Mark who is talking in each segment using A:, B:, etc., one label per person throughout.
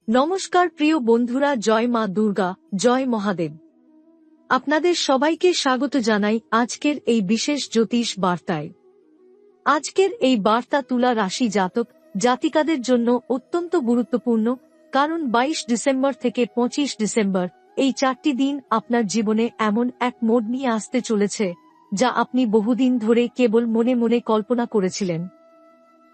A: নমস্কার প্রিয় বন্ধুরা, জয় মা দুর্গা, জয় মহাদেব। আপনাদের সবাইকে স্বাগত জানাই আজকের এই বিশেষ জ্যোতিষ বার্তায়। আজকের এই বার্তা তুলা রাশি জাতক জাতিকাদের জন্য অত্যন্ত গুরুত্বপূর্ণ, কারণ 22 ডিসেম্বর থেকে 25 ডিসেম্বর এই 4টি দিন আপনার জীবনে এমন এক মোড় নিয়ে আসতে চলেছে যা আপনি বহুদিন ধরে কেবল মনে মনে কল্পনা করেছিলেন।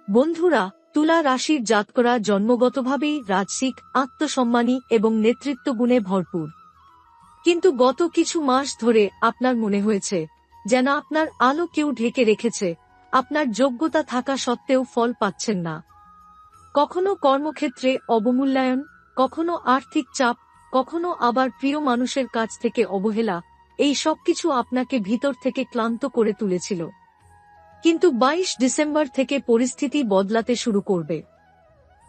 A: বন্ধুরা, তুলা রাশির জাতকরা জন্মগতভাবেই রাজসিক, আত্মসম্মানী এবং নেতৃত্ব গুণে ভরপুর। কিন্তু গত কিছু মাস ধরে আপনার মনে হয়েছে যেন আপনার আলো কেউ ঢেকে রেখেছে। আপনার যোগ্যতা থাকা সত্ত্বেও ফল পাচ্ছেন না। কখনো কর্মক্ষেত্রে অবমূল্যায়ন, কখনো আর্থিক চাপ, কখনো আবার প্রিয় মানুষের কাছ থেকে অবহেলা। এই সবকিছু আপনাকে ভিতর থেকে ক্লান্ত করে তুলেছিল। কিন্তু 22 ডিসেম্বর থেকে পরিস্থিতি বদলাতে শুরু করবে।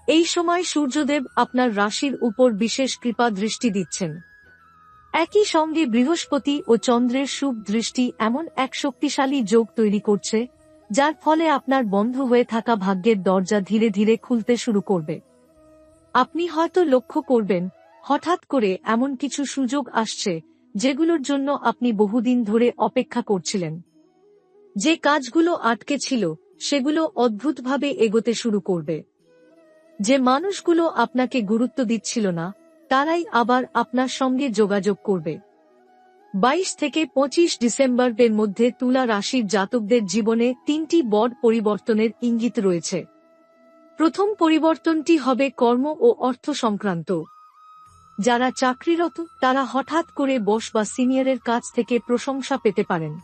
A: এই সময় সূর্যদেব আপনার রাশির উপর বিশেষ কৃপা দৃষ্টি দিচ্ছেন। একই সঙ্গে বৃহস্পতি ও চন্দ্রের শুভ দৃষ্টি এমন এক শক্তিশালী যোগ তৈরি করছে যার ফলে আপনার বন্ধ হয়ে থাকা ভাগ্যের দরজা ধীরে ধীরে খুলতে শুরু করবে। আপনি হয়তো লক্ষ্য করবেন, হঠাৎ করে এমন কিছু সুযোগ আসছে যেগুলোর জন্য আপনি বহুদিন ধরে অপেক্ষা করছিলেন। যে কাজগুলো আটকে ছিল সেগুলো অদ্ভুতভাবে এগোতে শুরু করবে। যে মানুষগুলো আপনাকে গুরুত্ব দিচ্ছিল না তারাই আবার আপনার সঙ্গে যোগাযোগ করবে। 22 থেকে 25 ডিসেম্বরের মধ্যে তুলা রাশির জাতকদের জীবনে 3টি বড় পরিবর্তনের ইঙ্গিত রয়েছে। প্রথম পরিবর্তনটি হবে কর্ম ও অর্থ সংক্রান্ত। যারা চাকরিরত তারা হঠাৎ করে বস বা সিনিয়রের কাছ থেকে প্রশংসা পেতে পারেন।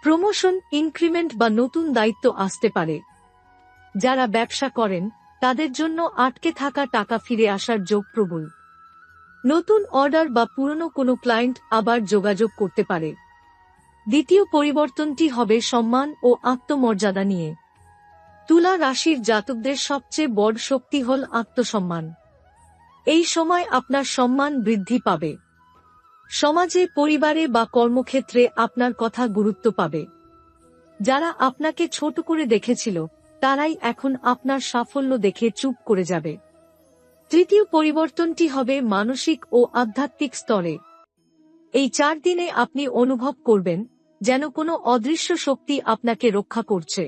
A: প্রমোশন, ইনক্রিমেন্ট বা নতুন দায়িত্ব আসতে পারে। যারা ব্যবসা করেন তাদের জন্য আটকে থাকা টাকা ফিরে আসার যোগ প্রবল। নতুন অর্ডার বা পুরনো কোনো ক্লায়েন্ট আবার যোগাযোগ করতে পারে। দ্বিতীয় পরিবর্তনটি হবে সম্মান ও আত্মমর্যাদা নিয়ে। তুলা রাশির জাতকদের সবচেয়ে বড় শক্তি হল আত্মসম্মান। এই সময় আপনার সম্মান বৃদ্ধি পাবে। সমাজে, পরিবারে বা কর্মক্ষেত্রে আপনার কথা গুরুত্ব পাবে। যারা আপনাকে ছোট করে দেখেছিল তারাই এখন আপনার সাফল্য দেখে চুপ করে যাবে। তৃতীয় পরিবর্তনটি হবে মানসিক ও আধ্যাত্মিক স্তরে। এই 4 দিনে আপনি অনুভব করবেন যেন কোনো অদৃশ্য শক্তি আপনাকে রক্ষা করছে।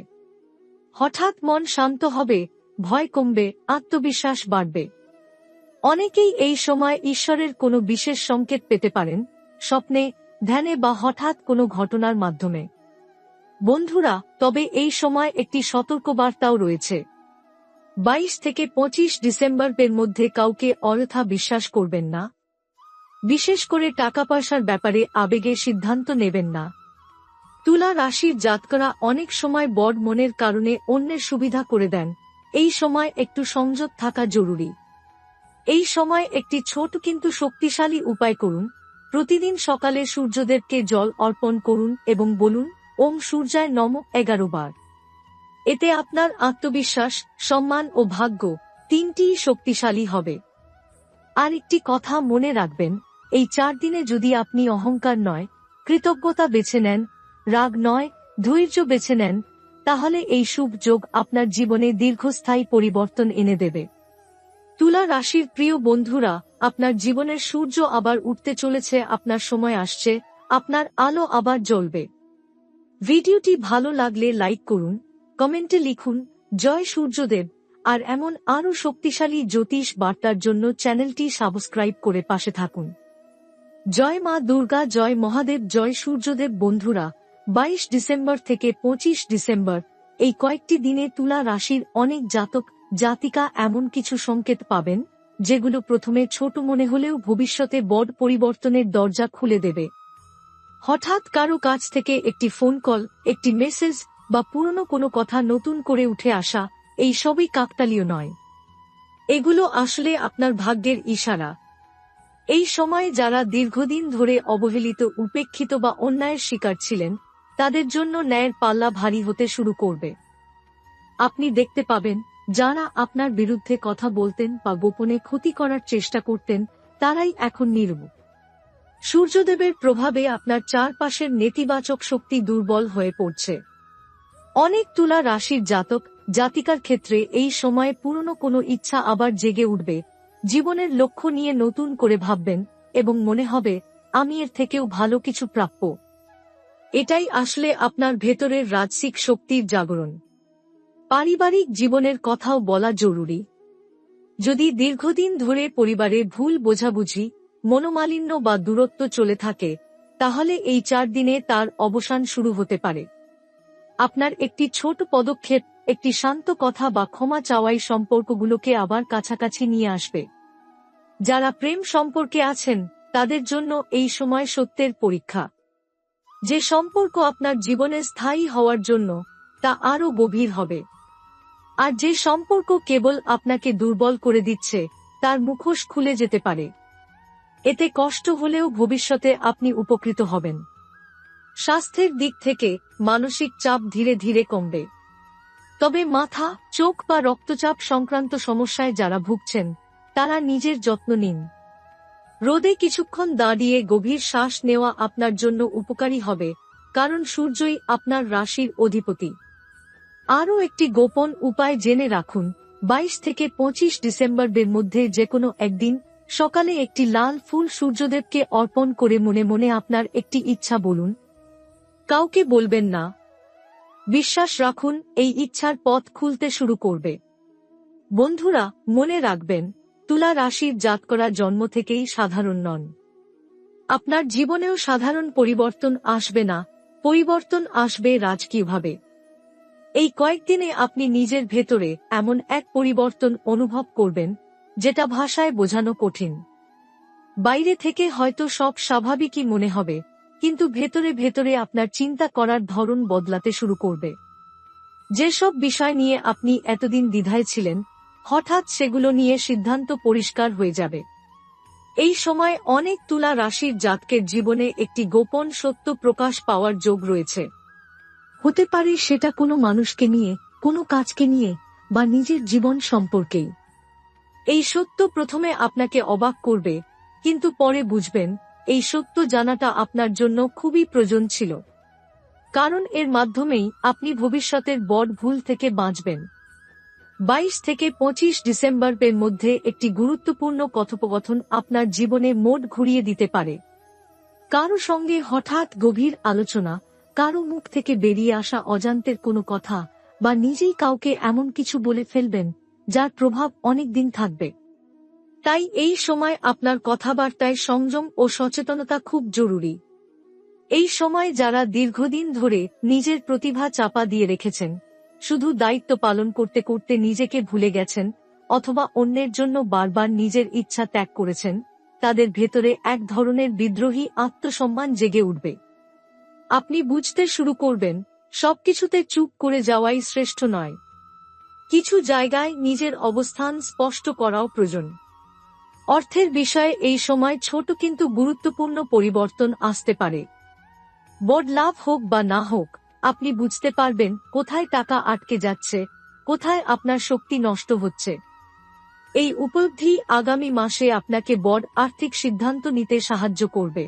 A: হঠাৎ মন শান্ত হবে, ভয় কমবে, আত্মবিশ্বাস বাড়বে। অনেকেই এই সময় ঈশ্বরের কোনো বিশেষ সংকেত পেতে পারেন, স্বপ্নে, ধ্যানে বা হঠাৎ কোনো ঘটনার মাধ্যমে। বন্ধুরা, তবে এই সময় একটি সতর্কবার্তাও রয়েছে। 22 থেকে 25 ডিসেম্বরের মধ্যে কাউকে অযথা বিশ্বাস করবেন না। বিশেষ করে টাকা পয়সার ব্যাপারে আবেগে সিদ্ধান্ত নেবেন না। তুলা রাশির জাতকরা অনেক সময় বড় মনের কারণে অন্যের সুবিধা করে দেন। এই সময় একটু সংযত থাকা জরুরি। এই সময় একটি ছোট কিন্তু শক্তিশালী উপায় করুন। প্রতিদিন সকালে সূর্যদেবকে জল অর্পণ করুন এবং বলুন, ওম সূর্যায় নমঃ 11 বার। এতে আপনার আত্মবিশ্বাস, সম্মান ও ভাগ্য তিনটিই শক্তিশালী হবে। আর একটি কথা মনে রাখবেন, এই 4 দিনে যদি আপনি অহংকার নয়, কৃতজ্ঞতা বেছে নেন, রাগ নয়, ধৈর্য বেছে নেন, তাহলে এই শুভ যোগ আপনার জীবনে দীর্ঘস্থায়ী পরিবর্তন এনে দেবে। তুলা রাশির প্রিয় বন্ধুরা, আপনার জীবনের সূর্য আবার উঠতে চলেছে। আপনার সময় আসছে, আপনার আলো আবার জ্বলবে। ভিডিওটি ভালো লাগলে লাইক করুন, কমেন্টে লিখুন জয় সূর্যদেব। আর এমন আরও শক্তিশালী জ্যোতিষ বার্তার জন্য চ্যানেলটি সাবস্ক্রাইব করে পাশে থাকুন। জয় মা দুর্গা, জয় মহাদেব, জয় সূর্যদেব। বন্ধুরা, 22 ডিসেম্বর থেকে 25 ডিসেম্বর এই কয়েকটি দিনে তুলা রাশির অনেক জাতক জাতিকা এমন কিছু সংকেত পাবেন যেগুলো প্রথমে ছোট মনে হলেও ভবিষ্যতে বড় পরিবর্তনের দরজা খুলে দেবে। হঠাৎ কারো কাছ থেকে একটি ফোন কল, একটি মেসেজ বা পুরনো কোনো কথা নতুন করে উঠে আসা, এই সবই কাকতালীয় নয়। এগুলো আসলে আপনার ভাগ্যের ইশারা। এই সময়ে যারা দীর্ঘদিন ধরে অবহেলিত, উপেক্ষিত বা অন্যায়ের শিকার ছিলেন তাদের জন্য ন্যায়ের পাল্লা ভারী হতে শুরু করবে। আপনি দেখতে পাবেন যারা আপনার বিরুদ্ধে কথা বলতেন বা গোপনে ক্ষতি করার চেষ্টা করতেন তারাই এখন নীরব। সূর্যদেবের প্রভাবে আপনার চারপাশের নেতিবাচক শক্তি দুর্বল হয়ে পড়ছে। অনেক তুলা রাশির জাতক জাতিকার ক্ষেত্রে এই সময়ে পুরনো কোনো ইচ্ছা আবার জেগে উঠবে, জীবনের লক্ষ্য নিয়ে নতুন করে ভাববেন এবং মনে হবে আমি এর থেকেও ভালো কিছু প্রাপ্য। এটাই আসলে আপনার ভেতরের রাজসিক শক্তির জাগরণ। পারিবারিক জীবনের কথাও বলা জরুরি। যদি দীর্ঘদিন ধরে পরিবারে ভুল বোঝাবুঝি, মনোমালিন্য বা দূরত্ব চলে থাকে, তাহলে এই 4 দিনে তার অবসান শুরু হতে পারে। আপনার একটি ছোট পদক্ষেপ, একটি শান্ত কথা বা ক্ষমা চাওয়াই সম্পর্কগুলোকে আবার কাছাকাছি নিয়ে আসবে। যারা প্রেম সম্পর্কে আছেন তাদের জন্য এই সময় সত্যের পরীক্ষা। যে সম্পর্ক আপনার জীবনে স্থায়ী হওয়ার জন্য, তা আরও গভীর হবে। আর যে সম্পর্ক কেবল আপনাকে দুর্বল করে দিচ্ছে, তার মুখোশ খুলে যেতে পারে। এতে কষ্ট হলেও ভবিষ্যতে আপনি উপকৃত হবেন। স্বাস্থ্যের দিক থেকে মানসিক চাপ ধীরে ধীরে কমবে। তবে মাথা, চোখ বা রক্তচাপ সংক্রান্ত সমস্যায় যারা ভুগছেন, তারা নিজের যত্ন নিন। রোদে কিছুক্ষণ দাঁড়িয়ে গভীর শ্বাস নেওয়া আপনার জন্য উপকারী হবে, কারণ সূর্যই আপনার রাশির অধিপতি। আরও একটি গোপন উপায় জেনে রাখুন, 22 থেকে 25 ডিসেম্বরের মধ্যে যেকোনো একদিন সকালে একটি লাল ফুল সূর্যদেবকে অর্পণ করে মনে মনে আপনার একটি ইচ্ছা বলুন। কাউকে বলবেন না। বিশ্বাস রাখুন, এই ইচ্ছার পথ খুলতে শুরু করবে। বন্ধুরা, মনে রাখবেন, তুলা রাশির জাতকরা জন্ম থেকেই সাধারণ নন। আপনার জীবনেও সাধারণ পরিবর্তন আসবে না, পরিবর্তন আসবে রাজকীয়ভাবে। এই কয়েকদিনে আপনি নিজের ভেতরে এমন এক পরিবর্তন অনুভব করবেন, যেটা ভাষায় বোঝানো কঠিন। বাইরে থেকে হয়তো সব স্বাভাবিকই মনে হবে, কিন্তু ভেতরে ভেতরে আপনার চিন্তা করার ধরন বদলাতে শুরু করবে। যেসব বিষয় নিয়ে আপনি এতদিন দ্বিধায় ছিলেন, হঠাৎ সেগুলো নিয়ে সিদ্ধান্ত পরিষ্কার হয়ে যাবে। এই সময় অনেক তুলা রাশির জাতকের জীবনে একটি গোপন সত্য প্রকাশ পাওয়ার যোগ রয়েছে। হতে পারে সেটা কোনো মানুষকে নিয়ে, কোনো কাজকে নিয়ে, বা নিজের জীবন সম্পর্কেই। এই সত্য প্রথমে আপনাকে অবাক করবে, কিন্তু পরে বুঝবেন এই সত্য জানাটা আপনার জন্য খুবই প্রয়োজন ছিল। কারণ এর মাধ্যমেই আপনি ভবিষ্যতের বড় ভুল থেকে বাঁচবেন। 22 থেকে 25 ডিসেম্বরের মধ্যে একটি গুরুত্বপূর্ণ কথোপকথন আপনার জীবনে মোড় ঘুরিয়ে দিতে পারে। কারো সঙ্গে হঠাৎ গভীর আলোচনা, কারো মুখ থেকে বেরিয়ে আসা অজান্তের কোনো কথা, বা নিজেই কাউকে এমন কিছু বলে ফেলবেন যার প্রভাব অনেক দিন থাকবে। তাই এই সময় আপনার কথাবার্তায় সংযম ও সচেতনতা খুব জরুরি। এই সময় যারা দীর্ঘদিন ধরে নিজের প্রতিভা চাপা দিয়ে রেখেছেন, শুধু দায়িত্ব পালন করতে করতে নিজেকে ভুলে গেছেন, অথবা অন্যের জন্য বারবার নিজের ইচ্ছা ত্যাগ করেছেন, তাদের ভেতরে এক ধরনের বিদ্রোহী আত্মসম্মান জেগে উঠবে। আপনি বুঝতে শুরু করবেন, সবকিছুতে চুপ করে যাওয়াই শ্রেষ্ঠ নয়। কিছু জায়গায় নিজের অবস্থান স্পষ্ট করাও প্রয়োজন। অর্থের বিষয়ে এই সময় ছোট কিন্তু গুরুত্বপূর্ণ পরিবর্তন আসতে পারে। বড় লাভ হোক বা না হোক, আপনি বুঝতে পারবেন কোথায় টাকা আটকে যাচ্ছে, কোথায় আপনার শক্তি নষ্ট হচ্ছে। এই উপলব্ধি আগামী মাসে আপনাকে বড় আর্থিক সিদ্ধান্ত নিতে সাহায্য করবে।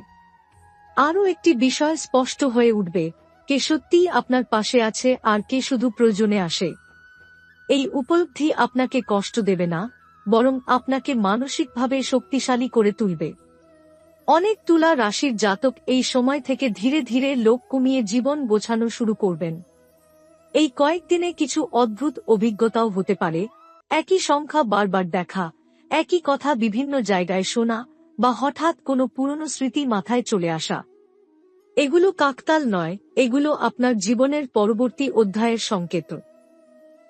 A: আরও একটি বিষয় স্পষ্ট হয়ে উঠবে, কে সত্যিই আপনার পাশে আছে আর কে শুধু প্রয়োজনে আসে। এই উপলব্ধি আপনাকে কষ্ট দেবে না, বরং আপনাকে মানসিকভাবে শক্তিশালী করে তুলবে। অনেক তুলা রাশির জাতক এই সময় থেকে ধীরে ধীরে লোভ কমিয়ে জীবন গোছানো শুরু করবেন। এই কয়েকদিনে কিছু অদ্ভুত অভিজ্ঞতাও হতে পারে। একই সংখ্যা বারবার দেখা, একই কথা বিভিন্ন জায়গায় শোনা, বা হঠাৎ কোনো পুরনো স্মৃতি মাথায় চলে আসা। এগুলো কাকতাল নয়, এগুলো আপনার জীবনের পরবর্তী অধ্যায়ের সংকেত।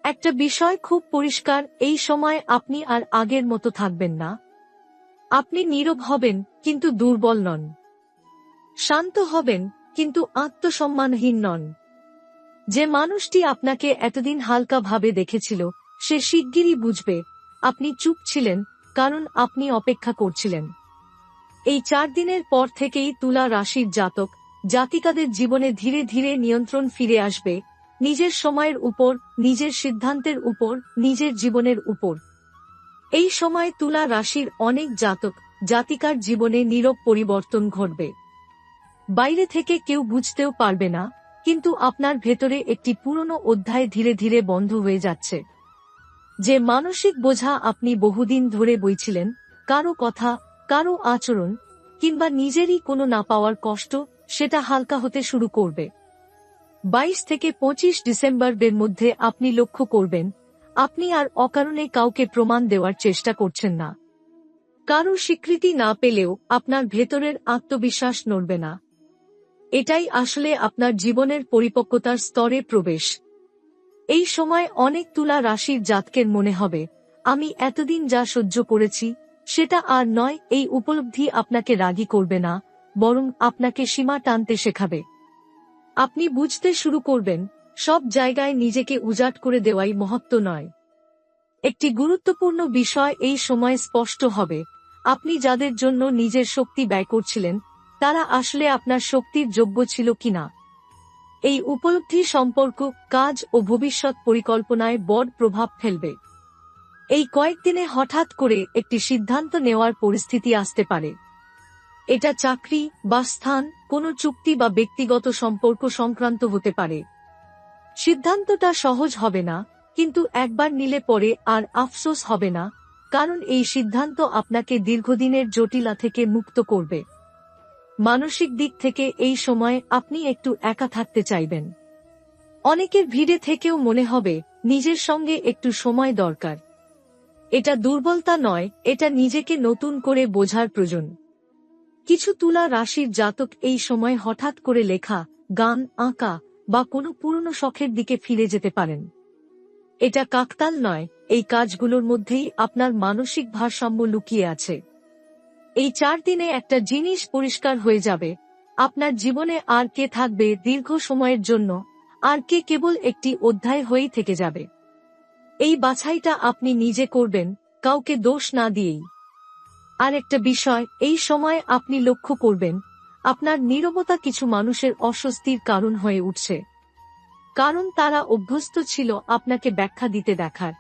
A: একটা বিষয় খুব পরিষ্কার, এই সময় আপনি আর আগের মতো থাকবেন না। আপনি নীরব হবেন, কিন্তু দুর্বল নন। শান্ত হবেন, কিন্তু আত্মসম্মানহীন নন। যে মানুষটি আপনাকে এতদিন হালকা ভাবে দেখেছিল, সে শিগগিরই বুঝবে আপনি চুপ ছিলেন, কারণ আপনি অপেক্ষা করছিলেন। এই 4 দিনের পর থেকেই তুলা রাশির জাতক জাতিকাদের জীবনে ধীরে ধীরে নিয়ন্ত্রণ ফিরে আসবে, নিজের সময়ের উপর, নিজের সিদ্ধান্তের উপর, নিজের জীবনের উপর। এই সময় তুলা রাশির অনেক জাতক জাতিকার জীবনে নীরব পরিবর্তন ঘটবে। বাইরে থেকে কেউ বুঝতেও পারবে না, কিন্তু আপনার ভেতরে একটি পুরনো অধ্যায় ধীরে ধীরে বন্ধ হয়ে যাচ্ছে। যে মানসিক বোঝা আপনি বহুদিন ধরে বইছিলেন, কারো কথা, কারো আচরণ কিংবা নিজেরই কোনো না পাওয়ার কষ্ট, সেটা হালকা হতে শুরু করবে। 22 থেকে 25 ডিসেম্বরের মধ্যে আপনি লক্ষ্য করবেন, আপনি আর অকারণে কাউকে প্রমাণ দেওয়ার চেষ্টা করছেন না। কারো স্বীকৃতি না পেলেও আপনার ভেতরের আত্মবিশ্বাস নড়বে না। এটাই আসলে আপনার জীবনের পরিপক্কতার স্তরে প্রবেশ। এই সময় অনেক তুলা রাশির জাতকের মনে হবে, আমি এতদিন যা সহ্য করেছি সেটা আর নয়। এই উপলব্ধি আপনাকে রাগী করবে না, বরং আপনাকে সীমা টানতে শেখাবে। আপনি বুঝতে শুরু করবেন, সব জায়গায় নিজেকে উজাট করে দেওয়াই মহত্ব নয়। একটি গুরুত্বপূর্ণ বিষয় এই সময় স্পষ্ট হবে, আপনি যাদের জন্য নিজের শক্তি ব্যয় করছিলেন, তারা আসলে আপনার শক্তির যোগ্য ছিল কিনা। এই উপলব্ধি সম্পর্ক, কাজ ও ভবিষ্যৎ পরিকল্পনায় বড় প্রভাব ফেলবে। এই কয়েকদিনে হঠাৎ করে একটি সিদ্ধান্ত নেওয়ার পরিস্থিতি আসতে পারে। এটা চাকরি বা স্থান, কোনো চুক্তি বা ব্যক্তিগত সম্পর্ক সংক্রান্ত হতে পারে। সিদ্ধান্তটা সহজ হবে না, কিন্তু একবার নিলে পরে আর আফসোস হবে না, কারণ এই সিদ্ধান্ত আপনাকে দীর্ঘদিনের জটিলতা থেকে মুক্ত করবে। মানসিক দিক থেকে এই সময় আপনি একটু একা থাকতে চাইবেন। অনেকের ভিড়ে থেকেও মনে হবে নিজের সঙ্গে একটু সময় দরকার। এটা দুর্বলতা নয়, এটা নিজেকে নতুন করে বোঝার প্রয়োজন। কিছু তুলা রাশির জাতক এই সময় হঠাৎ করে লেখা, গান, আঁকা বা কোনো পুরনো শখের দিকে ফিরে যেতে পারেন। এটা কাকতাল নয়, এই কাজগুলোর মধ্যেই আপনার মানসিক ভারসাম্য লুকিয়ে আছে। এই 4 দিনে একটা জিনিস পরিষ্কার হয়ে যাবে, আপনার জীবনে আর কে থাকবে দীর্ঘ সময়ের জন্য, আর কে কেবল একটি অধ্যায় হয়েই থেকে যাবে। এই বাছাইটা আপনি নিজে করবেন, কাউকে দোষ না দিয়েই। আর একটা বিষয়, এই সময় আপনি লক্ষ্য করবেন, আপনার নীরবতা কিছু মানুষের অস্বস্তির কারণ হয়ে উঠছে। কারণ তারা অভ্যস্ত ছিল আপনাকে ব্যাখ্যা দিতে দেখার।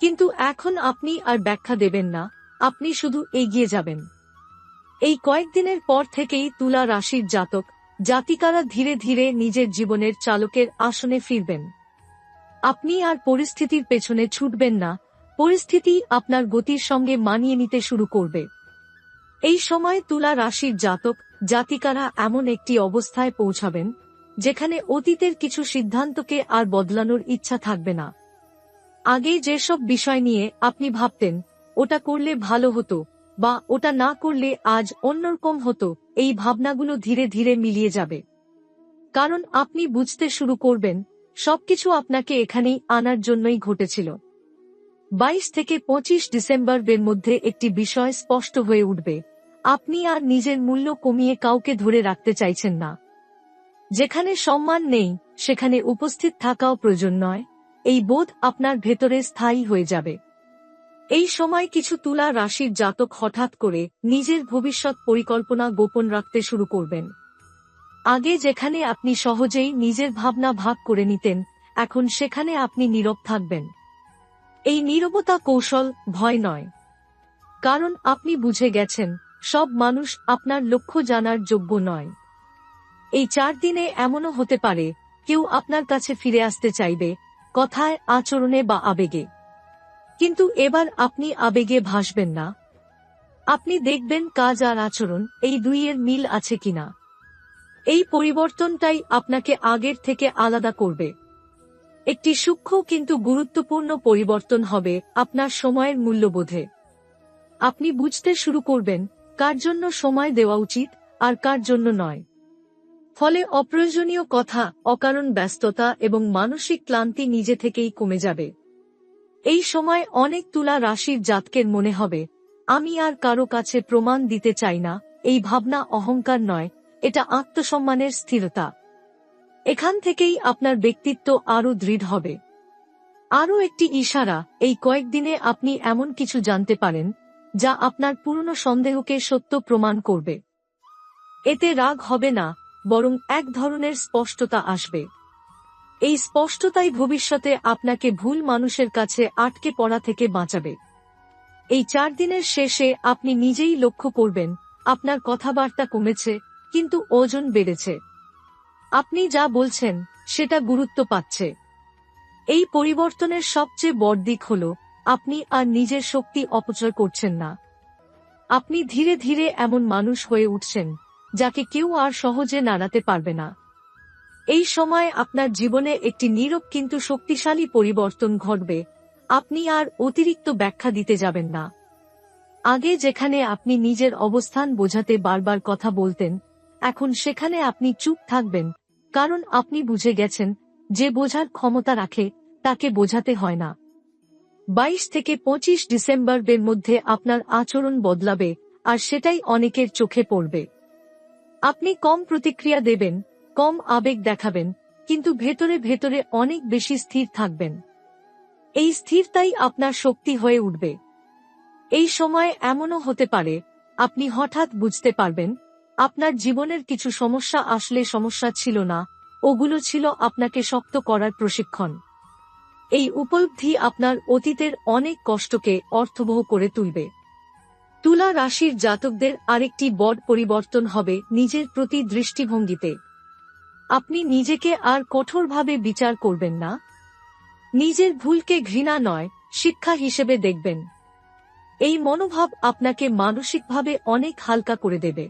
A: কিন্তু এখন আপনি আর ব্যাখ্যা দেবেন না, আপনি শুধু এগিয়ে যাবেন। এই কয়েকদিনের পর থেকেই তুলা রাশির জাতক জাতিকারা ধীরে ধীরে নিজের জীবনের চালকের আসনে ফিরবেন। আপনি আর পরিস্থিতির পেছনে ছুটবেন না, পরিস্থিতি আপনার গতির সঙ্গে মানিয়ে নিতে শুরু করবে। এই সময় তুলা রাশির জাতক জাতিকারা এমন একটি অবস্থায় পৌঁছাবেন, যেখানে অতীতের কিছু সিদ্ধান্তকে আর বদলানোর ইচ্ছা থাকবে না। আগে যেসব বিষয় নিয়ে আপনি ভাবতেন, ওটা করলে ভালো হতো বা ওটা না করলে আজ অন্যরকম হতো, এই ভাবনাগুলো ধীরে ধীরে মিলিয়ে যাবে। কারণ আপনি বুঝতে শুরু করবেন, সবকিছু আপনাকে এখানেই আনার জন্যই ঘটেছিল। 22 থেকে 25 ডিসেম্বরের মধ্যে একটি বিষয় স্পষ্ট হয়ে উঠবে, আপনি আর নিজের মূল্য কমিয়ে কাউকে ধরে রাখতে চাইছেন না। যেখানে সম্মান নেই সেখানে উপস্থিত থাকাও প্রয়োজন নয়, এই বোধ আপনার ভেতরে স্থায়ী হয়ে যাবে। এই সময় কিছু তুলা রাশির জাতক হঠাৎ করে নিজের ভবিষ্যৎ পরিকল্পনা গোপন রাখতে শুরু করবেন। আগে যেখানে আপনি সহজেই নিজের ভাবনা ভাগ করে নিতেন, এখন সেখানে আপনি নীরব থাকবেন। এই নীরবতা কৌশল, ভয় নয়। কারণ আপনি বুঝে গেছেন, সব মানুষ আপনার লক্ষ্য জানার যোগ্য নয়। এই 4 দিনে এমনও হতে পারে, কেউ আপনার কাছে ফিরে আসতে চাইবে, কথায়, আচরণে বা আবেগে। কিন্তু এবার আপনি আবেগে ভাসবেন না। আপনি দেখবেন কাজ আর আচরণ, এই দুইয়ের মিল আছে কিনা। এই পরিবর্তনটাই আপনাকে আগের থেকে আলাদা করবে। একটি সূক্ষ্ম কিন্তু গুরুত্বপূর্ণ পরিবর্তন হবে আপনার সময়ের মূল্যবোধে। আপনি বুঝতে শুরু করবেন, কার জন্য সময় দেওয়া উচিত আর কার জন্য নয়। ফলে অপ্রয়োজনীয় কথা, অকারণ ব্যস্ততা এবং মানসিক ক্লান্তি নিজে থেকেই কমে যাবে। এই সময় অনেক তুলা রাশির জাতকের মনে হবে, আমি আর কারো কাছে প্রমাণ দিতে চাই না। এই ভাবনা অহংকার নয়, এটা আত্মসম্মানের স্থিরতা। এখান থেকেই আপনার ব্যক্তিত্ব আরও দৃঢ় হবে। আরও একটি ইশারা, এই কয়েকদিনে আপনি এমন কিছু জানতে পারেন যা আপনার পুরনো সন্দেহকে সত্য প্রমাণ করবে। এতে রাগ হবে না, বরং এক ধরনের স্পষ্টতা আসবে। এই স্পষ্টতাই ভবিষ্যতে আপনাকে ভুল মানুষের কাছে আটকে পড়া থেকে বাঁচাবে। এই 4 দিনের শেষে আপনি নিজেই লক্ষ্য করবেন, আপনার কথাবার্তা কমেছে, কিন্তু ওজন বেড়েছে। আপনি যা বলছেন সেটা গুরুত্ব পাচ্ছে। এই পরিবর্তনের সবচেয়ে বড় দিক হল আপনি আর নিজের শক্তি অপচয় করছেন না। আপনি ধীরে ধীরে এমন মানুষ হয়ে উঠছেন যাকে কেউ আর সহজে নাড়াতে পারবে না। এই সময় আপনার জীবনে একটি নীরব কিন্তু শক্তিশালী পরিবর্তন ঘটবে। আপনি আর অতিরিক্ত ব্যাখ্যা দিতে যাবেন না। আগে যেখানে আপনি নিজের অবস্থান বোঝাতে বারবার কথা বলতেন, এখন সেখানে আপনি চুপ থাকবেন, কারণ আপনি বুঝে গেছেন যে বোঝার ক্ষমতা রাখে তাকে বোঝাতে হয় না। 22 থেকে 25 ডিসেম্বরের মধ্যে আপনার আচরণ বদলাবে, আর সেটাই অনেকের চোখে পড়বে। আপনি কম প্রতিক্রিয়া দেবেন, কম আবেগ দেখাবেন, কিন্তু ভেতরে ভেতরে অনেক বেশি স্থির থাকবেন। এই স্থিরতাই আপনার শক্তি হয়ে উঠবে। এই সময় এমনও হতে পারে আপনি হঠাৎ বুঝতে পারবেন আপনার জীবনের কিছু সমস্যা আসলে সমস্যা ছিল না, ওগুলো ছিল আপনাকে শক্ত করার প্রশিক্ষণ। এই উপলব্ধি আপনার অতীতের অনেক কষ্টকে অর্থবহ করে তুলবে। তুলা রাশির জাতকদের আরেকটি বড় পরিবর্তন হবে নিজের প্রতি দৃষ্টিভঙ্গিতে। আপনি নিজেকে আর কঠোরভাবে বিচার করবেন না। নিজের ভুলকে ঘৃণা নয়, শিক্ষা হিসেবে দেখবেন। এই মনোভাব আপনাকে মানসিকভাবে অনেক হালকা করে দেবে।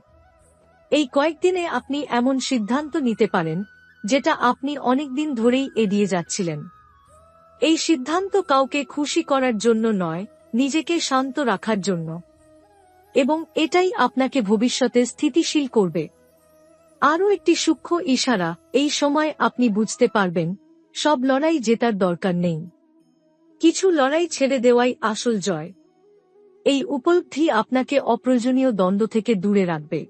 A: এই কয়েকদিনে আপনি এমন সিদ্ধান্ত নিতে পারেন যেটা আপনি অনেকদিন ধরেই এড়িয়ে যাচ্ছিলেন। এই সিদ্ধান্ত কাউকে খুশি করার জন্য নয়, নিজেকে শান্ত রাখার জন্য। এবং এটাই আপনাকে ভবিষ্যতে স্থিতিশীল করবে। আরও একটি সূক্ষ্ম ইশারা, এই সময় আপনি বুঝতে পারবেন সব লড়াই জেতার দরকার নেই। কিছু লড়াই ছেড়ে দেওয়াই আসল জয়। এই উপলব্ধি আপনাকে অপ্রয়োজনীয় দ্বন্দ্ব থেকে দূরে রাখবে।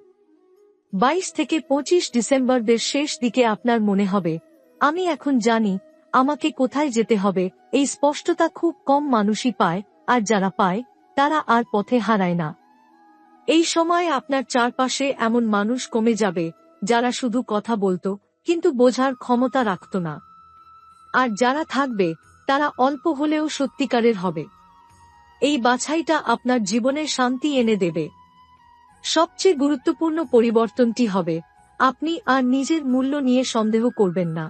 A: 22 থেকে 25 ডিসেম্বরের শেষ দিকে আপনার মনে হবে, আমি এখন জানি আমাকে কোথায় যেতে হবে। এই স্পষ্টতা খুব কম মানুষই পায়, আর যারা পায় তারা আর পথে হারায় না। এই সময় আপনার চারপাশে এমন মানুষ কমে যাবে যারা শুধু কথা বলতো কিন্তু বোঝার ক্ষমতা রাখত না। আর যারা থাকবে তারা অল্প হলেও সত্যিকারের হবে। এই বাছাইটা আপনার জীবনে শান্তি এনে দেবে। সবচেয়ে গুরুত্বপূর্ণ পরিবর্তনটি হবে, আপনি আর নিজের মূল্য নিয়ে সন্দেহ করবেন না।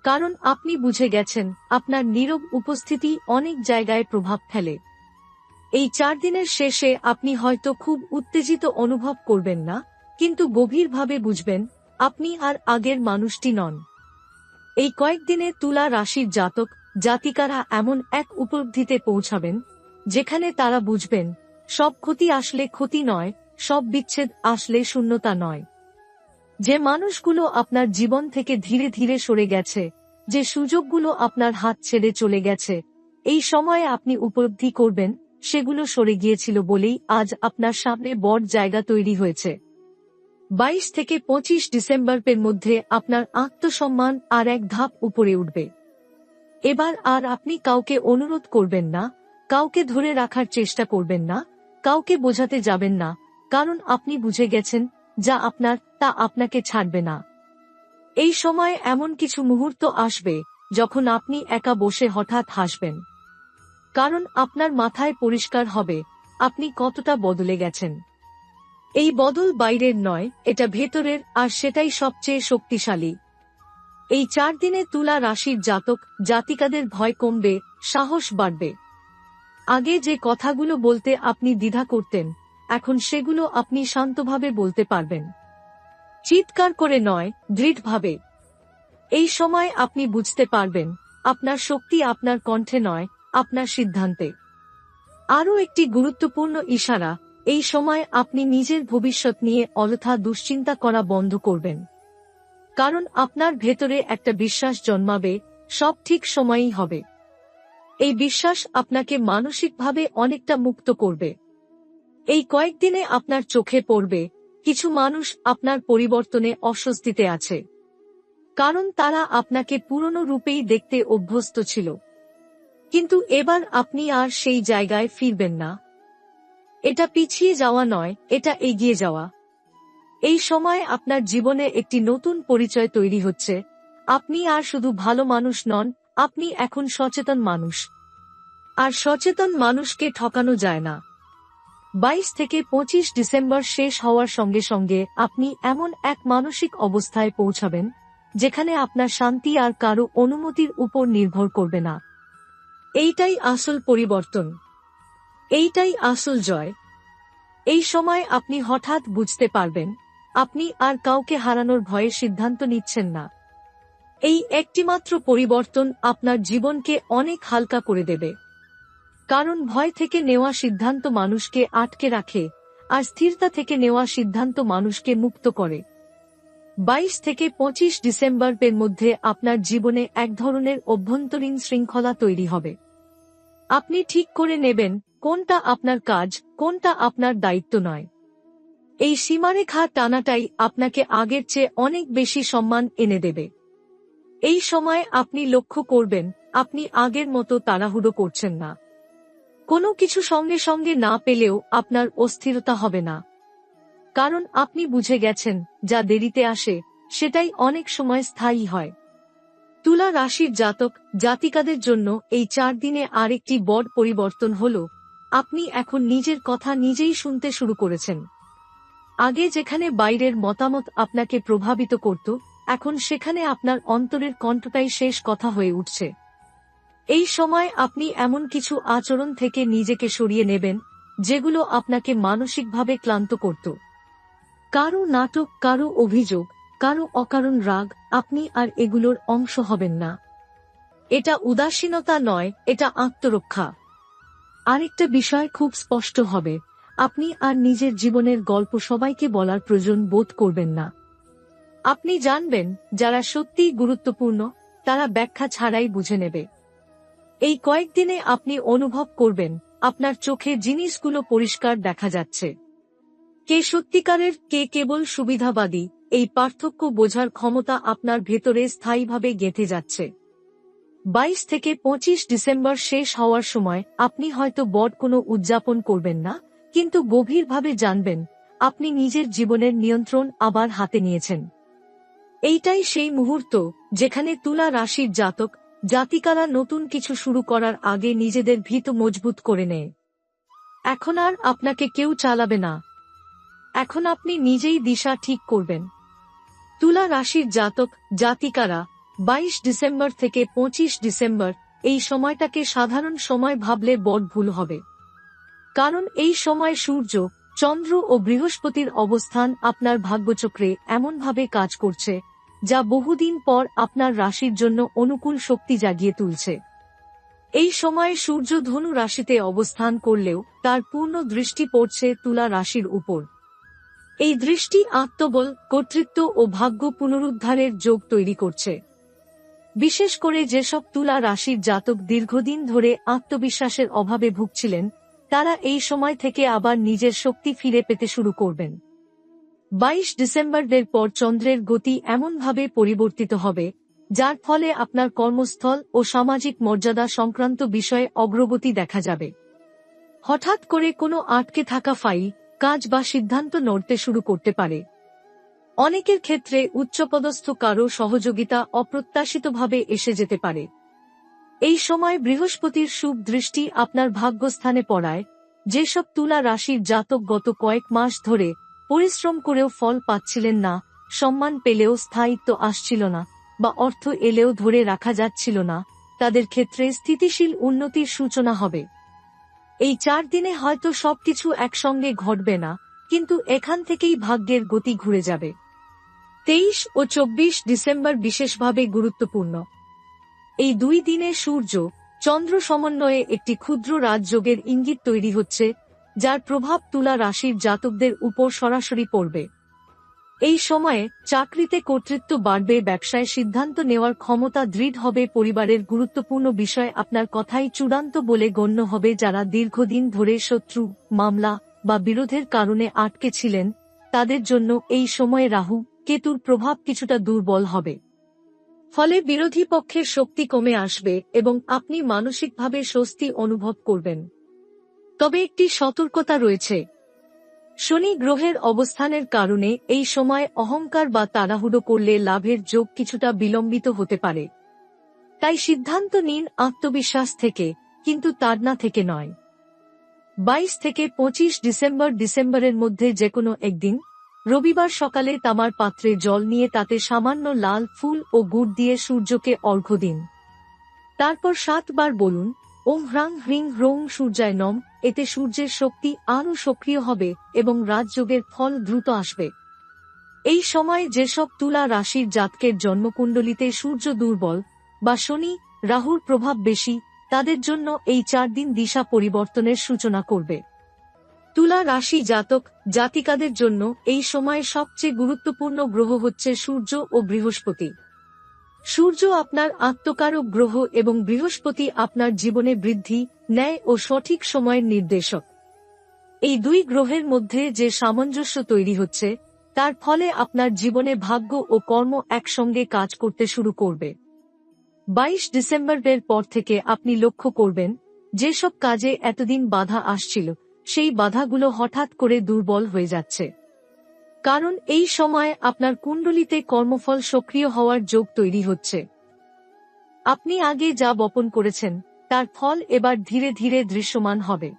A: কারণ আপনি বুঝে গেছেন আপনার নীরব উপস্থিতি অনেক জায়গায় প্রভাব ফেলে। এই 4 দিনের শেষে আপনি হয়তো খুব উত্তেজিত অনুভব করবেন না, কিন্তু গভীরভাবে বুঝবেন আপনি আর আগের মানুষটি নন। এই কয়েকদিনে তুলা রাশির জাতক জাতিকারা এমন এক উপলব্ধিতে পৌঁছাবেন যেখানে তারা বুঝবেন সব ক্ষতি আসলে ক্ষতি নয়, সব বিচ্ছেদ আসলে শূন্যতা নয়। যে মানুষগুলো আপনার জীবন থেকে ধীরে ধীরে সরে গেছে, যে সুযোগগুলো আপনার হাত ছেড়ে চলে গেছে, এই সময়ে আপনি উপলব্ধি করবেন সেগুলো সরে গিয়েছিল বলেই আজ আপনার সামনে বড় জায়গা তৈরি হয়েছে। 22 থেকে 25 ডিসেম্বরের মধ্যে আপনার আত্মসম্মান আর এক ধাপ উপরে উঠবে। এবার আর আপনি কাউকে অনুরোধ করবেন না, কাউকে ধরে রাখার চেষ্টা করবেন না, কাউকে বোঝাতে যাবেন না, কারণ আপনি বুঝে গেছেন যা আপনার তা আপনাকে ছাড়বে না। এই সময় এমন কিছু মুহূর্ত আসবে যখন আপনি একা বসে হঠাৎ হাসবেন, কারণ আপনার মাথায় পরিষ্কার হবে আপনি কতটা বদলে গেছেন। এই বদল বাইরের নয়, এটা ভেতরের, আর সেটাই সবচেয়ে শক্তিশালী। এই 4 দিনে তুলা রাশির জাতক জাতিকাদের ভয় কমবে, সাহস বাড়বে। আগে যে কথাগুলো বলতে আপনি দ্বিধা করতেন, এখন সেগুলো আপনি শান্তভাবে বলতে পারবেন। চিৎকার করে নয়, দৃঢ়ভাবে। এই সময় আপনি বুঝতে পারবেন আপনার শক্তি আপনার কণ্ঠে নয়, আপনার সিদ্ধান্তে। আরও একটি গুরুত্বপূর্ণ ইশারা, এই সময় আপনি নিজের ভবিষ্যৎ নিয়ে অযথা দুশ্চিন্তা করা বন্ধ করবেন। কারণ আপনার ভেতরে একটা বিশ্বাস জন্মাবে, সব ঠিক সময়ই হবে। এই বিশ্বাস আপনাকে মানসিকভাবে অনেকটা মুক্ত করবে। এই কয়েকদিনে আপনার চোখে পড়বে কিছু মানুষ আপনার পরিবর্তনে অস্বস্তিতে আছে, কারণ তারা আপনাকে পুরনো রূপেই দেখতে অভ্যস্ত ছিল। কিন্তু এবার আপনি আর সেই জায়গায় ফিরবেন না। এটা পিছিয়ে যাওয়া নয়, এটা এগিয়ে যাওয়া। এই সময় আপনার জীবনে একটি নতুন পরিচয় তৈরি হচ্ছে। আপনি আর শুধু ভালো মানুষ নন, আপনি এখন সচেতন মানুষ। আর সচেতন মানুষকে ঠকানো যায় না। 22 থেকে 25 ডিসেম্বর শেষ হওয়ার সঙ্গে সঙ্গে আপনি এমন এক মানসিক অবস্থায় পৌঁছাবেন যেখানে আপনার শান্তি আর কারো অনুমতির উপর নির্ভর করবে না। এইটাই আসল পরিবর্তন, এইটাই আসল জয়। এই সময় আপনি হঠাৎ বুঝতে পারবেন আপনি আর কাউকে হারানোর ভয়ে সিদ্ধান্ত নিচ্ছেন না। এই একটিমাত্র পরিবর্তন আপনার জীবনকে অনেক হালকা করে দেবে। কারণ ভয় থেকে নেওয়া সিদ্ধান্ত মানুষকে আটকে রাখে, আর স্থিরতা থেকে নেওয়া সিদ্ধান্ত মানুষকে মুক্ত করে। 22 থেকে 25 ডিসেম্বরের মধ্যে আপনার জীবনে এক ধরনের অভ্যন্তরীণ শৃঙ্খলা তৈরি হবে। আপনি ঠিক করে নেবেন কোনটা আপনার কাজ, কোনটা আপনার দায়িত্ব নয়। এই সীমারেখা টানাটাই আপনাকে আগের চেয়ে অনেক বেশি সম্মান এনে দেবে। এই সময় আপনি লক্ষ্য করবেন আপনি আগের মতো তাড়াহুড়ো করছেন না। কোনো কিছু সঙ্গে সঙ্গে না পেলেও আপনার অস্থিরতা হবে না, কারণ আপনি বুঝে গেছেন যা দেরিতে আসে সেটাই অনেক সময় স্থায়ী হয়। তুলা রাশির জাতক জাতিকাদের জন্য এই 4 দিনে আরেকটি বড় পরিবর্তন হল আপনি এখন নিজের কথা নিজেই শুনতে শুরু করেছেন। আগে যেখানে বাইরের মতামত আপনাকে প্রভাবিত করত, এখন সেখানে আপনার অন্তরের কণ্ঠটাই শেষ কথা হয়ে উঠছে। এই সময় আপনি এমন কিছু আচরণ থেকে নিজেকে সরিয়ে নেবেন যেগুলো আপনাকে মানসিকভাবে ক্লান্ত করত। কারো নাটক, কারো অভিযোগ, কারো অকারণ রাগ, আপনি আর এগুলোর অংশ হবেন না। এটা উদাসীনতা নয়, এটা আত্মরক্ষা। আরেকটা বিষয় খুব স্পষ্ট হবে, আপনি আর নিজের জীবনের গল্প সবাইকে বলার প্রয়োজন বোধ করবেন না। আপনি জানবেন যারা সত্যিই গুরুত্বপূর্ণ তারা ব্যাখ্যা ছাড়াই বুঝে নেবে। এই কয়েকদিনে আপনি অনুভব করবেন আপনার চোখে জিনিসগুলো পরিষ্কার দেখা যাচ্ছে। কে সত্যিকারের, কে কেবল সুবিধাবাদী, এই পার্থক্য বোঝার ক্ষমতা আপনার ভেতরে স্থায়ীভাবে গেঁথে যাচ্ছে। 22 থেকে 25 ডিসেম্বর শেষ হওয়ার সময় আপনি হয়তো বড় কোনো উদযাপন করবেন না, কিন্তু গভীরভাবে জানবেন আপনি নিজের জীবনের নিয়ন্ত্রণ আবার হাতে নিয়েছেন। এইটাই সেই মুহূর্ত যেখানে তুলা রাশির জাতক জাতিকারা নতুন কিছু শুরু করার আগে নিজেদের ভিত মজবুত করে নেয়। এখন আর আপনাকে কেউ চালাবে না, এখন আপনি নিজেই দিশা ঠিক করবেন। তুলা রাশির জাতক জাতিকারা 22 ডিসেম্বর থেকে 25 ডিসেম্বর এই সময়টাকে সাধারণ সময় ভাবলে বড় ভুল হবে। কারণ এই সময় সূর্য, চন্দ্র ও বৃহস্পতির অবস্থান আপনার ভাগ্যচক্রে এমনভাবে কাজ করছে যা বহুদিন পর আপনার রাশির জন্য অনুকূল শক্তি জাগিয়ে তুলছে। এই সময়ে সূর্য ধনু রাশিতে অবস্থান করলেও তার পূর্ণ দৃষ্টি পড়ছে তুলা রাশির উপর। এই দৃষ্টি আত্মবল, কর্তৃত্ব ও ভাগ্য পুনরুদ্ধারের যোগ তৈরি করছে। বিশেষ করে যেসব তুলা রাশির জাতক দীর্ঘদিন ধরে আত্মবিশ্বাসের অভাবে ভুগছিলেন, তারা এই সময় থেকে আবার নিজের শক্তি ফিরে পেতে শুরু করবেন। 22 ডিসেম্বরের পর চন্দ্রের গতি এমনভাবে পরিবর্তিত হবে যার ফলে আপনার কর্মস্থল ও সামাজিক মর্যাদা সংক্রান্ত বিষয়ে অগ্রগতি দেখা যাবে। হঠাৎ করে কোনো আটকে থাকা ফাইল, কাজ বা সিদ্ধান্ত নড়তে শুরু করতে পারে। অনেকের ক্ষেত্রে উচ্চপদস্থ কারো সহযোগিতা অপ্রত্যাশিতভাবে এসে যেতে পারে। এই সময় বৃহস্পতির শুভ দৃষ্টি আপনার ভাগ্যস্থানে পড়ায় যেসব তুলা রাশির জাতক গত কয়েক মাস ধরে পরিশ্রম করেও ফল পাচ্ছিলেন না, সম্মান পেলেও স্থায়িত্ব আসছিল না, বা অর্থ এলেও ধরে রাখা যাচ্ছিল না, তাদের ক্ষেত্রে স্থিতিশীল উন্নতির সূচনা হবে। এই 4 দিনে হয়তো সবকিছু একসঙ্গে ঘটবে না, কিন্তু এখান থেকেই ভাগ্যের গতি ঘুরে যাবে। 23 ও 24 ডিসেম্বর বিশেষভাবে গুরুত্বপূর্ণ। এই 2 দিনে সূর্য চন্দ্র সমন্বয়ে একটি ক্ষুদ্র রাজযোগের ইঙ্গিত তৈরি হচ্ছে, যার প্রভাব তুলা রাশির জাতকদের উপর সরাসরি পড়বে। এই সময়ে চাকরিতে কর্তৃত্ব বাড়বে, ব্যবসায় সিদ্ধান্ত নেওয়ার ক্ষমতা দৃঢ় হবে, পরিবারের গুরুত্বপূর্ণ বিষয় আপনার কথাই চূড়ান্ত বলে গণ্য হবে। যারা দীর্ঘদিন ধরে শত্রু, মামলা বা বিরোধের কারণে আটকে ছিলেন, তাদের জন্য এই সময়ে রাহু কেতুর প্রভাব কিছুটা দুর্বল হবে। ফলে বিরোধী পক্ষের শক্তি কমে আসবে এবং আপনি মানসিকভাবে স্বস্তি অনুভব করবেন। তবে একটি সতর্কতা রয়েছে। শনি গ্রহের অবস্থানের কারণে এই সময় অহংকার বা তাড়াহুড়ো করলে লাভের যোগ কিছুটা বিলম্বিত হতে পারে। তাই সিদ্ধান্ত নিন আত্মবিশ্বাস থেকে, কিন্তু তাড়না থেকে নয়। 22 থেকে 25 ডিসেম্বরের মধ্যে যেকোনো একদিন রবিবার সকালে তামার পাত্রে জল নিয়ে তাতে সামান্য লাল ফুল ও গুড় দিয়ে সূর্যকে অর্ঘ্য দিন। তারপর 7 বার বলুন, ওম হ্রাং হ্রিং হ্রোং সূর্যায় নম। এতে সূর্যের শক্তি আরও সক্রিয় হবে এবং রাজযোগের ফল দ্রুত আসবে। এই সময় যেসব তুলা রাশির জাতকের জন্মকুণ্ডলিতে সূর্য দুর্বল বা শনি রাহুর প্রভাব বেশি, তাদের জন্য এই 4 দিন দিশা পরিবর্তনের সূচনা করবে। তুলা রাশি জাতক জাতিকাদের জন্য এই সময়ে সবচেয়ে গুরুত্বপূর্ণ গ্রহ হচ্ছে সূর্য ও বৃহস্পতি। সূর্য আপনার আত্মকারক গ্রহ এবং বৃহস্পতি আপনার জীবনে বৃদ্ধি, ন্যায় ও সঠিক সময়ের নির্দেশক। এই 2 গ্রহের মধ্যে যে সামঞ্জস্য তৈরি হচ্ছে, তার ফলে আপনার জীবনে ভাগ্য ও কর্ম একসঙ্গে কাজ করতে শুরু করবে। 22 ডিসেম্বরের পর থেকে আপনি লক্ষ্য করবেন, যেসব কাজে এতদিন বাধা আসছিল, সেই বাধাগুলো হঠাৎ করে দুর্বল হয়ে যাচ্ছে। কারণ এই সময় আপনার কুণ্ডলিতে কর্মফল সক্রিয় হওয়ার যোগ তৈরি হচ্ছে। আপনি আগে যা বপন করেছেন, তার ফল এবার ধীরে ধীরে দৃশ্যমান হবে।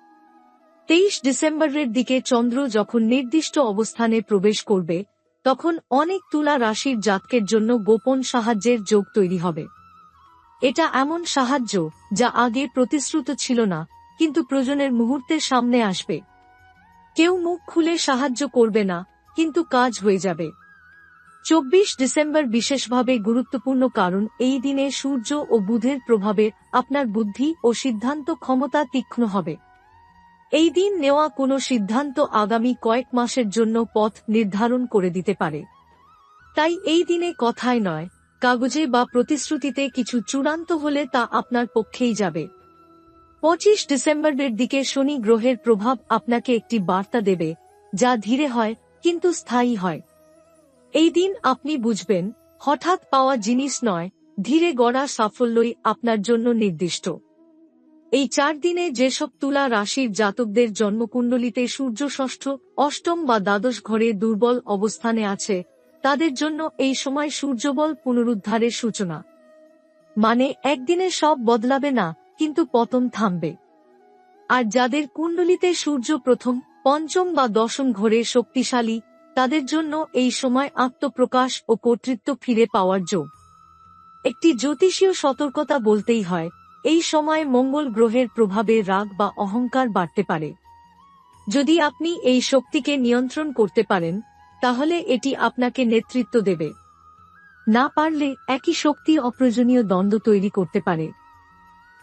A: 23 ডিসেম্বরের দিকে চন্দ্র যখন নির্দিষ্ট অবস্থানে প্রবেশ করবে, তখন অনেক তুলা রাশির জাতকের জন্য গোপন সাহায্যের যোগ তৈরি হবে। এটা এমন সাহায্য যা আগে প্রতিশ্রুত ছিল না, কিন্তু প্রয়োজনের মুহূর্তে সামনে আসবে। কেউ মুখ খুলে সাহায্য করবে না, কিন্তু কাজ হয়ে যাবে। 24 ডিসেম্বর বিশেষভাবে গুরুত্বপূর্ণ, কারণ এই দিনে সূর্য ও বুধের প্রভাবে আপনার বুদ্ধি ও সিদ্ধান্ত ক্ষমতা তীক্ষ্ণ হবে। এই দিন নেওয়া কোনো সিদ্ধান্ত আগামী কয়েক মাসের জন্য পথ নির্ধারণ করে দিতে পারে। তাই এই দিনে কথায় নয়, কাগজে বা প্রতিশ্রুতিতে কিছু চূড়ান্ত হলে তা আপনার পক্ষেই যাবে। 25 ডিসেম্বরের দিকে শনি গ্রহের প্রভাব আপনাকে একটি বার্তা দেবে, যা ধীরে হয় কিন্তু স্থায়ী হয়। এই দিন আপনি বুঝবেন, হঠাৎ পাওয়া জিনিস নয়, ধীরে গড়া সাফল্যই আপনার জন্য নির্দিষ্ট। এই 4 দিনে যেসব তুলা রাশির জাতকদের জন্মকুণ্ডলিতে সূর্য ষষ্ঠ, অষ্টম বা দ্বাদশ ঘরে দুর্বল অবস্থানে আছে, তাদের জন্য এই সময় সূর্যবল পুনরুদ্ধারের সূচনা। মানে একদিনে সব বদলাবে না, কিন্তু পতন থামবে। আর যাদের কুণ্ডলিতে সূর্য প্রথম, পঞ্চম বা দশম ঘরে শক্তিশালী, তাদের জন্য এই সময় আত্মপ্রকাশ ও কর্তৃত্ব ফিরে পাওয়ার যোগ। একটি জ্যোতিষীয় সতর্কতা বলতেই হয়, এই সময় মঙ্গল গ্রহের প্রভাবে রাগ বা অহংকার বাড়তে পারে। যদি আপনি এই শক্তিকে নিয়ন্ত্রণ করতে পারেন, তাহলে এটি আপনাকে নেতৃত্ব দেবে। না পারলে একই শক্তি অপ্রয়োজনীয় দ্বন্দ্ব তৈরি করতে পারে।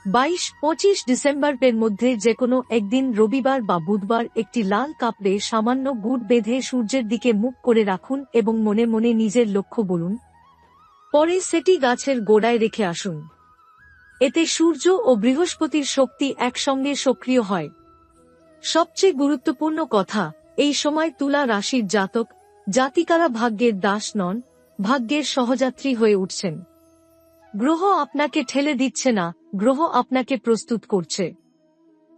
A: 22-25 ডিসেম্বরের মধ্যে যেকোনো একদিন রবিবার বা বুধবার একটি লাল কাপড়ে সামান্য গুড় বেঁধে সূর্যের দিকে মুখ করে রাখুন এবং মনে মনে নিজের লক্ষ্য বলুন। পরে সেটি গাছের গোড়ায় রেখে আসুন। এতে সূর্য ও বৃহস্পতির শক্তি একসঙ্গে সক্রিয় হয়। সবচেয়ে গুরুত্বপূর্ণ কথা, এই সময় তুলা রাশির জাতক জাতিকারা ভাগ্যের দাস নন, ভাগ্যের সহযাত্রী হয়ে উঠছেন। গ্রহ আপনাকে ঠেলে দিচ্ছে না, গ্রহ আপনাকে প্রস্তুত করছে।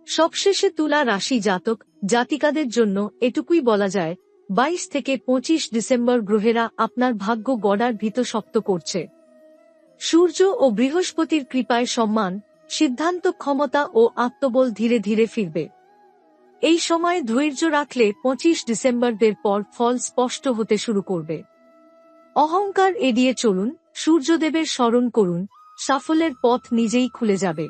A: সবশেষে তুলা রাশি জাতক জাতিকাদের জন্য এটুকুই বলা যায়, 22 থেকে 25 ডিসেম্বর গ্রহেরা আপনার ভাগ্য গড়ার ভিত শক্ত করছে। সূর্য ও বৃহস্পতির কৃপায় সম্মান, সিদ্ধান্ত ক্ষমতা ও আত্মবল ধীরে ধীরে ফিরবে। এই সময় ধৈর্য রাখলে 25 ডিসেম্বরের পর ফল স্পষ্ট হতে শুরু করবে। অহংকার এড়িয়ে চলুন, সূর্যদেবের স্মরণ করুন, সাফল্যের পথ নিজেই খুলে যাবে।